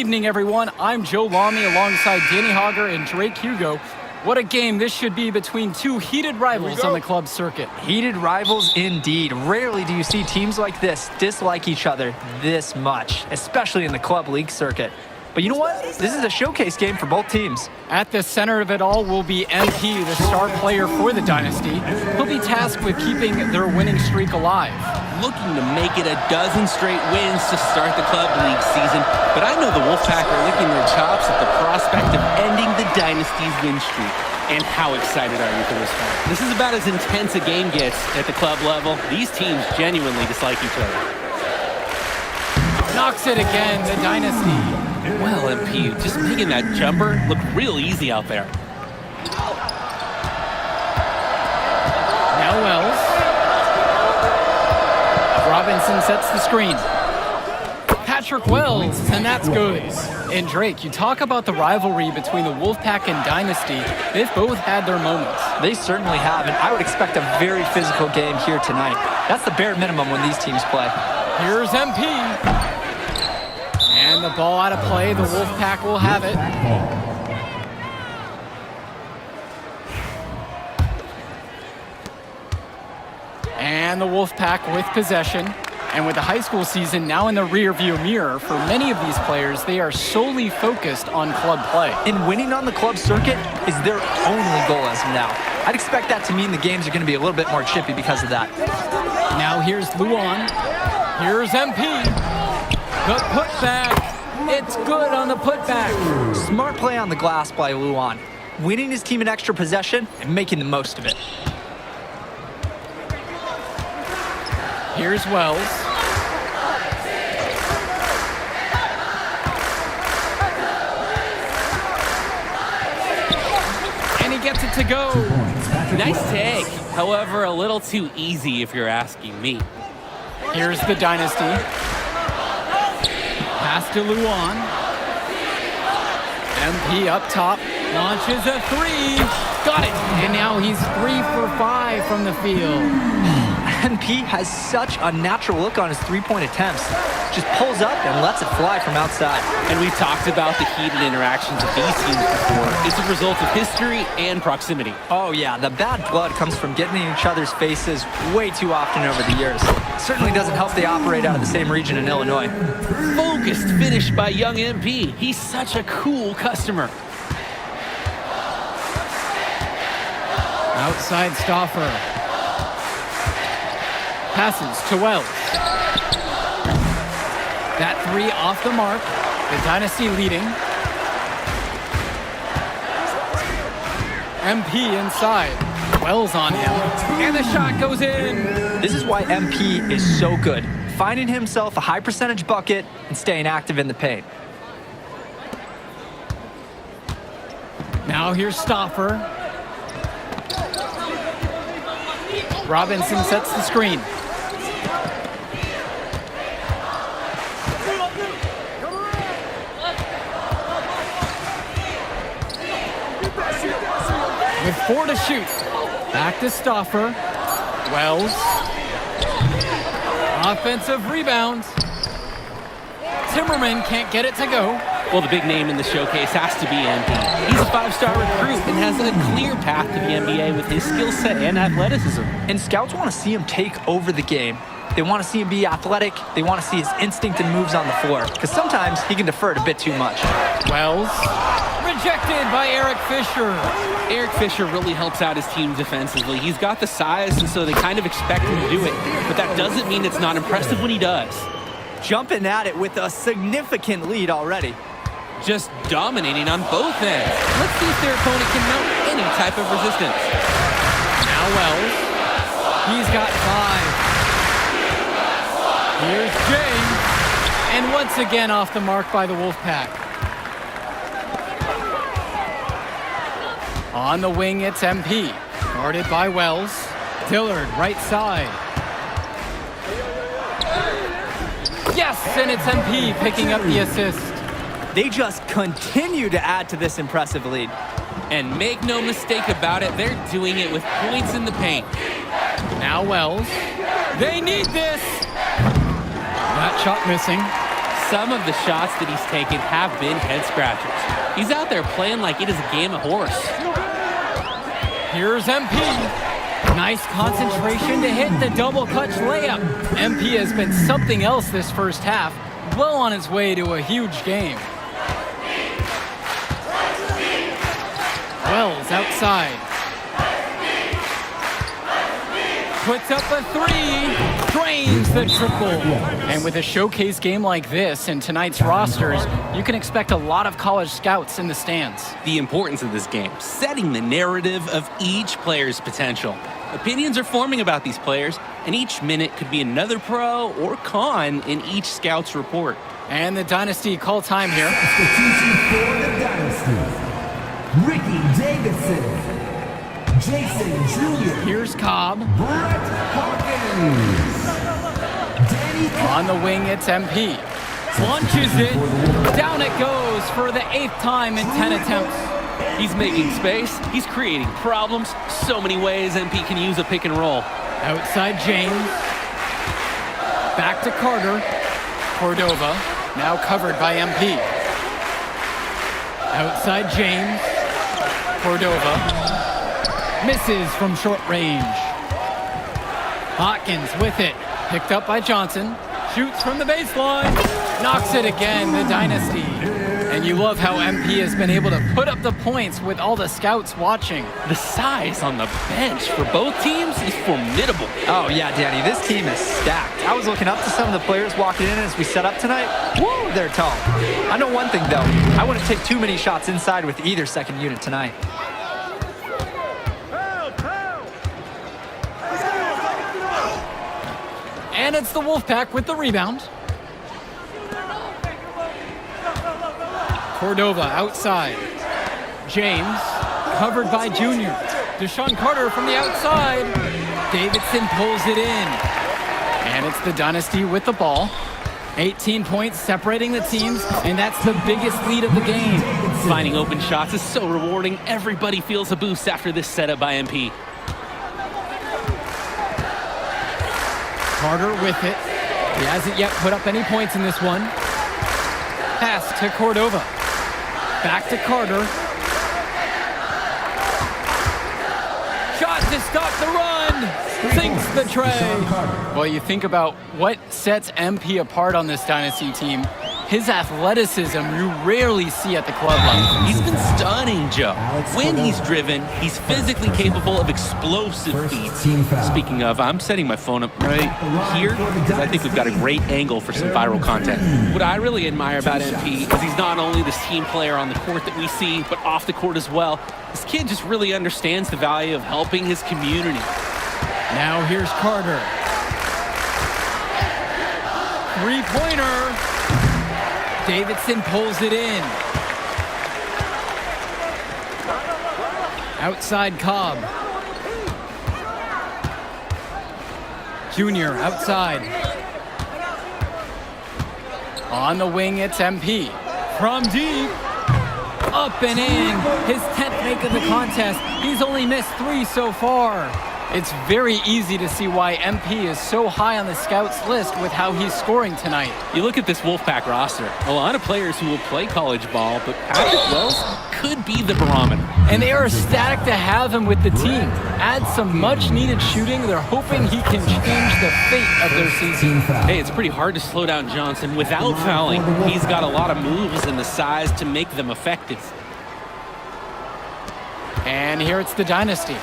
evening, everyone. I'm Joe Lamy alongside Danny Hogger and Drake Hugo. What a game this should be between two heated rivals on the club circuit. Heated rivals indeed. Rarely do you see teams like this dislike each other this much, especially in the club league circuit. But you know what? This is a showcase game for both teams. At the center of it all will be MP, the star player for the Dynasty. He'll be tasked with keeping their winning streak alive. Looking to make it a dozen straight wins to start the club league season, but I know the Wolfpack are licking their chops at the prospect of ending the Dynasty's win streak. And how excited are you for this one? This is about as intense a game gets at the club level. These teams genuinely dislike each other. Knocks it again, the Dynasty. Well, MP, just making that jumper look real easy out there. Now Wells. Robinson sets the screen. Patrick Wells, and that's good. And Drake, you talk about the rivalry between the Wolfpack and Dynasty. They've both had their moments. They certainly have, and I would expect a very physical game here tonight. That's the bare minimum when these teams play. Here's MP. And the ball out of play. The Wolfpack will have it. And the Wolfpack with possession. And with the high school season now in the rearview mirror, for many of these players, they are solely focused on club play. And winning on the club circuit is their only goal as of now. I'd expect that to mean the games are going to be a little bit more chippy because of that. Now here's Luan. Here's MP. The putback. It's good on the putback. Smart play on the glass by Luan. Winning his team an extra possession and making the most of it. Here's Wells. And he gets it to go. Nice take. However, a little too easy if you're asking me. Here's the Dynasty. Pass to Luan. MP up top. Launches a three. Got it. And now he's 3 for 5 from the field. MP has such a natural look on his three-point attempts. Just pulls up and lets it fly from outside. And we've talked about the heated interactions of these teams before. It's a result of history and proximity. Oh yeah, the bad blood comes from getting in each other's faces way too often over the years. Certainly doesn't help they operate out of the same region in Illinois. Focused finish by young MP. He's such a cool customer. Outside Stauffer. Passes to Wells. That three off the mark. The Dynasty leading. MP inside. Wells on him. And the shot goes in. This is why MP is so good. Finding himself a high percentage bucket and staying active in the paint. Now here's Stauffer. Robinson sets the screen. With 4 to shoot. Back to Stauffer. Wells. Offensive rebound. Timmerman can't get it to go. Well, the big name in the showcase has to be MP. He's a 5-star recruit and has a clear path to the NBA with his skill set and athleticism. And scouts want to see him take over the game. They want to see him be athletic. They want to see his instinct and moves on the floor. Because sometimes he can defer it a bit too much. Wells. Rejected by Eric Fisher. Eric Fisher really helps out his team defensively. He's got the size, and so they kind of expect him to do it. But that doesn't mean it's not impressive when he does. Jumping at it with a significant lead already. Just dominating on both ends. Let's see if their opponent can mount any type of resistance. Now Wells. He's got 5. Here's James. And once again off the mark by the Wolfpack. On the wing, it's MP. Guarded by Wells. Dillard, right side. Yes, and it's MP picking up the assist. They just continue to add to this impressive lead. And make no mistake about it, they're doing it with points in the paint. Now Wells. They need this. That shot missing. Some of the shots that he's taken have been head scratchers. He's out there playing like it is a game of horse. Here's MP. Nice concentration to hit the double clutch layup. MP has been something else this first half, well on his way to a huge game. Wells outside. Puts up a three, drains the triple. And with a showcase game like this in tonight's rosters, you can expect a lot of college scouts in the stands. The importance of this game, setting the narrative of each player's potential. Opinions are forming about these players, and each minute could be another pro or con in each scout's report. And the Dynasty call time here. Substitution for the Dynasty. Ricky Davidson. Jason Jr. Here's Cobb. Brett Hawkins. Danny On the wing, it's MP. Launches it. Down it goes for the 8th time in 10 attempts. He's making space. He's creating problems. So many ways MP can use a pick and roll. Outside James. Back to Carter. Cordova, now covered by MP. Outside James. Cordova. Misses from short range. Hawkins with it. Picked up by Johnson. Shoots from the baseline. Knocks it again, the Dynasty. And you love how MP has been able to put up the points with all the scouts watching. The size on the bench for both teams is formidable. Oh, yeah, Danny, this team is stacked. I was looking up to some of the players walking in as we set up tonight. Woo, they're tall. I know one thing, though. I wouldn't take too many shots inside with either second unit tonight. And it's the Wolfpack with the rebound. Cordova outside. James, covered by Junior. Deshaun Carter from the outside. Davidson pulls it in. And it's the Dynasty with the ball. 18 points separating the teams, and that's the biggest lead of the game. Finding open shots is so rewarding. Everybody feels a boost after this setup by MP. Carter with it. He hasn't yet put up any points in this one. Pass to Cordova. Back to Carter. Shot to stop the run. Sinks the tray. Well, you think about what sets MP apart on this Dynasty team. His athleticism you rarely see at the club level. He's been stunning, Joe. When he's driven, he's physically capable of explosive feats. Speaking of, I'm setting my phone up right here because I think we've got a great angle for some viral content. What I really admire about MP is he's not only this team player on the court that we see, but off the court as well. This kid just really understands the value of helping his community. Now here's Carter. Three-pointer. Davidson pulls it in. Outside Cobb. Junior outside. On the wing, it's MP. From deep. Up and in. His 10th make of the contest. He's only missed 3 so far. It's very easy to see why MP is so high on the scouts list with how he's scoring tonight. You look at this Wolfpack roster, a lot of players who will play college ball, but Patrick Wells could be the barometer. And they are ecstatic to have him with the team. Add some much-needed shooting. They're hoping he can change the fate of their season. Hey, it's pretty hard to slow down Johnson without fouling. He's got a lot of moves and the size to make them effective. And here it's the Dynasty.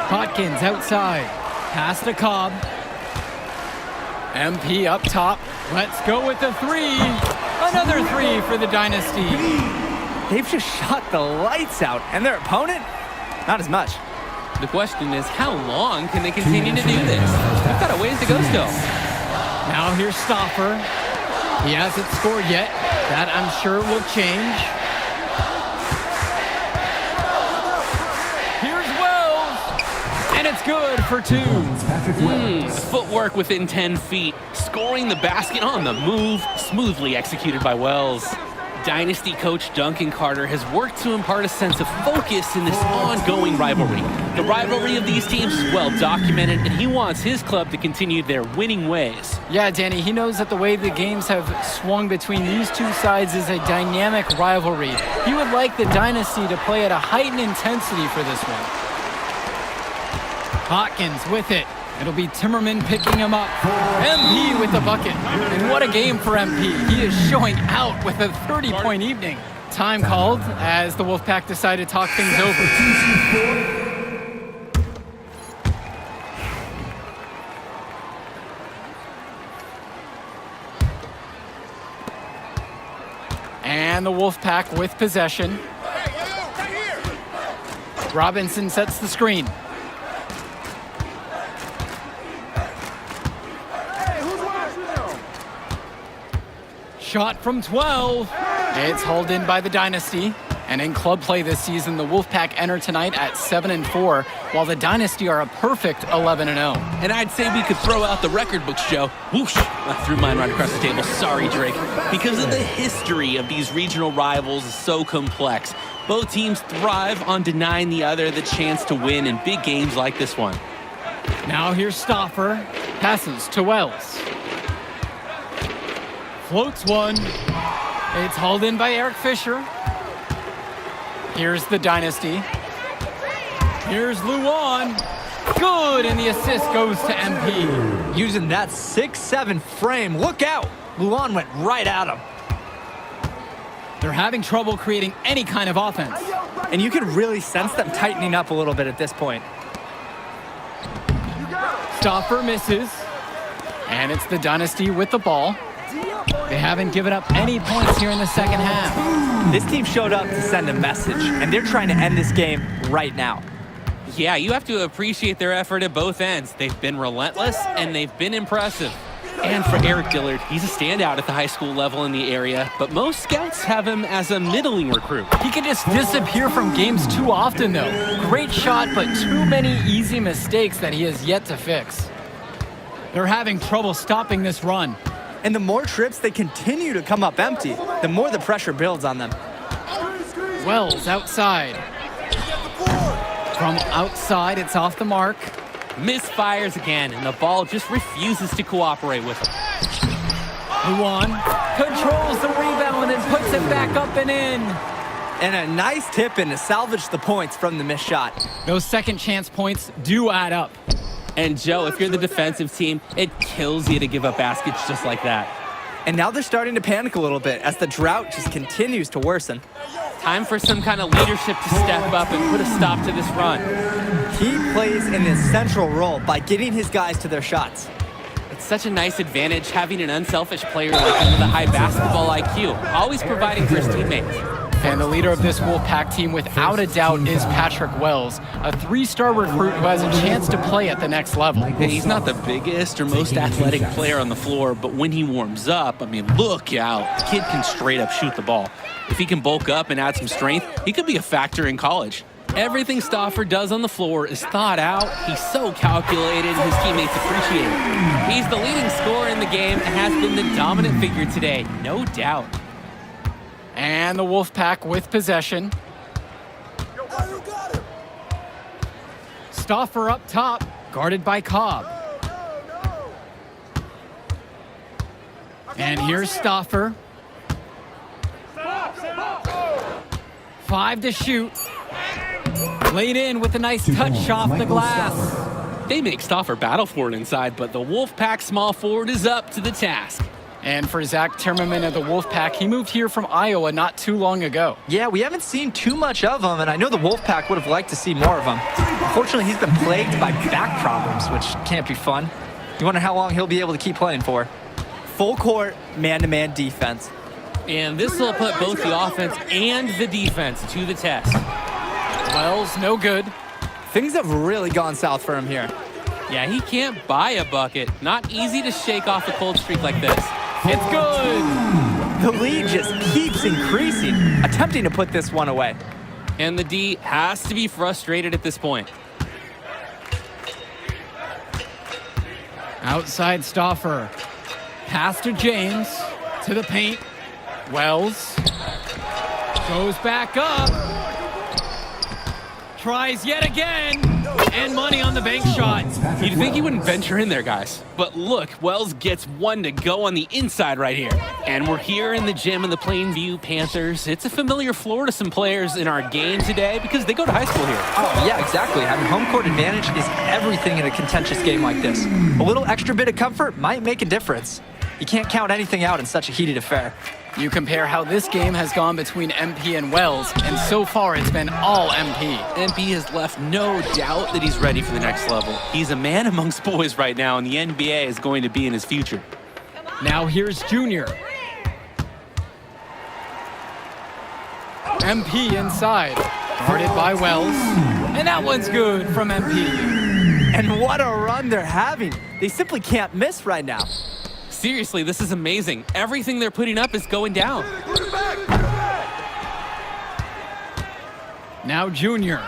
Hawkins outside. Pass to Cobb. MP up top. Let's go with the three. Another three for the Dynasty. They've just shot the lights out, and their opponent, not as much. The question is, how long can they continue to do this? They've got a ways to go still. Now here's Stoffer. He hasn't scored yet. That, I'm sure, will change. And it's good for 2. Footwork within 10 feet. Scoring the basket on the move. Smoothly executed by Wells. Dynasty coach Duncan Carter has worked to impart a sense of focus in this ongoing rivalry. The rivalry of these teams is well documented, and he wants his club to continue their winning ways. Yeah, Danny, he knows that the way the games have swung between these two sides is a dynamic rivalry. He would like the Dynasty to play at a heightened intensity for this one. Hawkins with it. It'll be Timmerman picking him up. MP with the bucket. And what a game for MP. He is showing out with a 30-point evening. Time called as the Wolfpack decided to talk things over. And the Wolfpack with possession. Robinson sets the screen. Shot from 12. It's hauled in by the Dynasty. And in club play this season, the Wolfpack enter tonight at 7-4, while the Dynasty are a perfect 11-0. And I'd say we could throw out the record books, Joe. Whoosh! I threw mine right across the table. Sorry, Drake. Because of the history of these regional rivals is so complex. Both teams thrive on denying the other the chance to win in big games like this one. Now here's Stauffer. Passes to Wells. Floats one. It's hauled in by Eric Fisher. Here's the Dynasty. Here's Luan. Good, and the assist goes to MP. Using that 6'7" frame. Look out! Luan went right at him. They're having trouble creating any kind of offense. And you can really sense them tightening up a little bit at this point. Stauffer misses. And it's the Dynasty with the ball. They haven't given up any points here in the second half. This team showed up to send a message, and they're trying to end this game right now. Yeah, you have to appreciate their effort at both ends. They've been relentless, and they've been impressive. And for Eric Dillard, he's a standout at the high school level in the area, but most scouts have him as a middling recruit. He can just disappear from games too often, though. Great shot, but too many easy mistakes that he has yet to fix. They're having trouble stopping this run. And the more trips they continue to come up empty, the more the pressure builds on them. Wells outside. From outside, it's off the mark. Misfires again, and the ball just refuses to cooperate with him. Luan controls the rebound and puts it back up and in. And a nice tip-in to salvage the points from the missed shot. Those second chance points do add up. And Joe, if you're the defensive team, it kills you to give up baskets just like that. And now they're starting to panic a little bit as the drought just continues to worsen. Time for some kind of leadership to step up and put a stop to this run. He plays an essential role by getting his guys to their shots. It's such a nice advantage having an unselfish player like him with a high basketball IQ, always providing for his teammates. And the leader of this Wolfpack team, without a doubt, is Patrick Wells, a three-star recruit who has a chance to play at the next level. And he's not the biggest or most athletic player on the floor, but when he warms up, I mean, look out. The kid can straight up shoot the ball. If he can bulk up and add some strength, he could be a factor in college. Everything Stauffer does on the floor is thought out. He's so calculated, and his teammates appreciate it. He's the leading scorer in the game and has been the dominant figure today, no doubt. And the Wolfpack with possession. Stauffer up top, guarded by Cobb. And here's Stauffer. 5 to shoot. Laid in with a nice touch off the glass. They make Stauffer battle for it inside, but the Wolfpack small forward is up to the task. And for Zach Timmerman of the Wolfpack, he moved here from Iowa not too long ago. Yeah, we haven't seen too much of him, and I know the Wolfpack would have liked to see more of him. Unfortunately, he's been plagued by back problems, which can't be fun. You wonder how long he'll be able to keep playing for. Full court, man-to-man defense. And this will put both the offense and the defense to the test. Wells, no good. Things have really gone south for him here. Yeah, he can't buy a bucket. Not easy to shake off a cold streak like this. It's good. The lead just keeps increasing, attempting to put this one away. And the D has to be frustrated at this point. Outside Stauffer. Pass to James. To the paint. Wells. Goes back up. Tries yet again. And money on the bank shot. You'd think he wouldn't venture in there, guys. But look, Wells gets one to go on the inside right here. And we're here in the gym in the Plainview Panthers. It's a familiar floor to some players in our game today because they go to high school here. Oh, yeah, exactly. Having home court advantage is everything in a contentious game like this. A little extra bit of comfort might make a difference. You can't count anything out in such a heated affair. You compare how this game has gone between MP and Wells, and so far it's been all MP. MP has left no doubt that he's ready for the next level. He's a man amongst boys right now, and the NBA is going to be in his future. Now here's Junior. MP inside, guarded by Wells, and that one's good from MP. And what a run they're having. They simply can't miss right now. Seriously, this is amazing. Everything they're putting up is going down. Now Junior.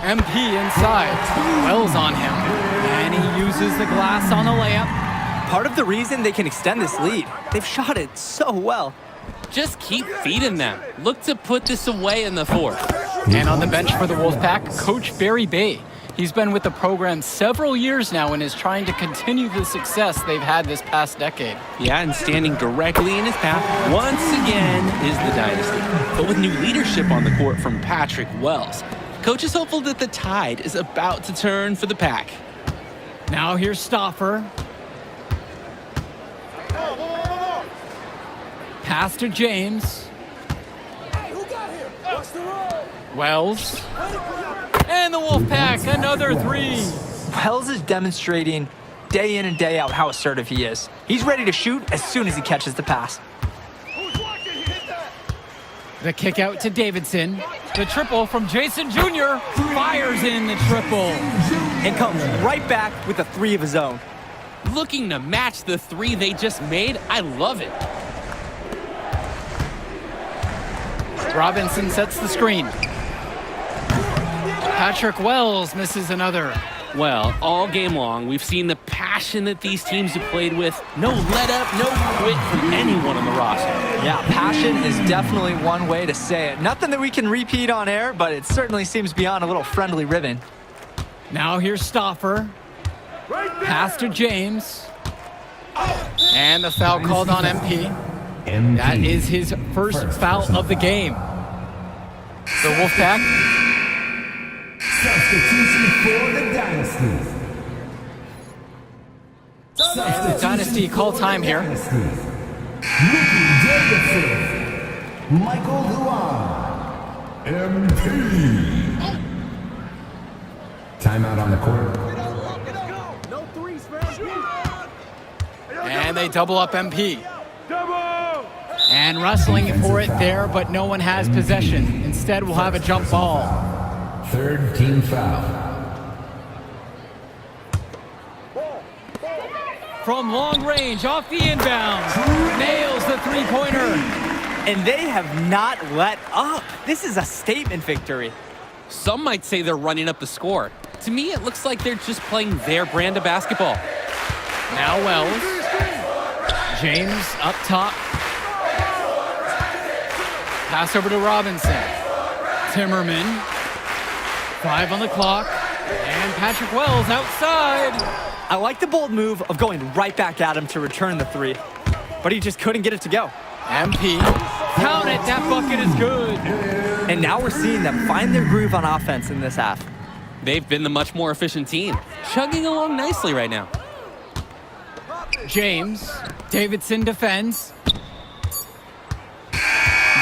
MP inside. Wells on him. And he uses the glass on the layup. Part of the reason they can extend this lead, they've shot it so well. Just keep feeding them. Look to put this away in the fourth. And on the bench for the Wolfpack, Coach Barry Bay. He's been with the program several years now and is trying to continue the success they've had this past decade. Yeah, and standing directly in his path once again is the Dynasty. But with new leadership on the court from Patrick Wells, Coach is hopeful that the tide is about to turn for the Pack. Now here's Stauffer. Pass to James. Wells. And the Wolfpack, another three. Wells is demonstrating day in and day out how assertive he is. He's ready to shoot as soon as he catches the pass. The kick out to Davidson. The triple from Jason Jr. fires in the triple. And comes right back with a three of his own. Looking to match the three they just made, I love it. Robinson sets the screen. Patrick Wells misses another. Well, all game long, we've seen the passion that these teams have played with. No let up, no quit from anyone on the roster. Yeah, passion is definitely one way to say it. Nothing that we can repeat on air, but it certainly seems beyond a little friendly ribbon. Now here's Stauffer. Pass to James. And the foul called on MP. That is his first foul of the game. The Wolfpack. Substitution for the Dynasty. And the Dynasty call time here. Ricky Davidson. Michael Luan. MP. Timeout on the court. And they double up MP. And wrestling for it there, but no one has possession. Instead, we'll have a jump ball. Third team foul. From long range, off the inbound. Nails the three-pointer. And they have not let up. This is a statement victory. Some might say they're running up the score. To me, it looks like they're just playing their brand of basketball. Now Wells. James up top. Pass over to Robinson. Timmerman. 5 on the clock. And Patrick Wells outside. I like the bold move of going right back at him to return the three, but he just couldn't get it to go. MP. Count it. That bucket is good. And now we're seeing them find their groove on offense in this half. They've been the much more efficient team, chugging along nicely right now. James. Davidson defends.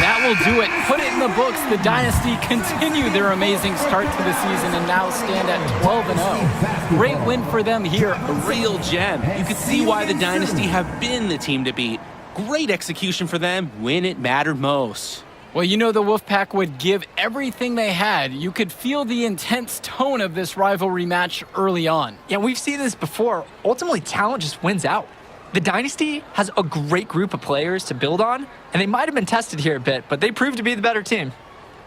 That will do it. Put it in the books. The Dynasty continue their amazing start to the season and now stand at 12-0. Great win for them here. A real gem. You could see why the Dynasty have been the team to beat. Great execution for them when it mattered most. Well, you know the Wolfpack would give everything they had. You could feel the intense tone of this rivalry match early on. Yeah, we've seen this before. Ultimately, talent just wins out. The Dynasty has a great group of players to build on, and they might have been tested here a bit, but they proved to be the better team.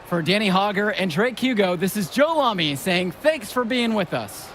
For Danny Hogger and Drake Hugo, this is Joe Lamy saying thanks for being with us.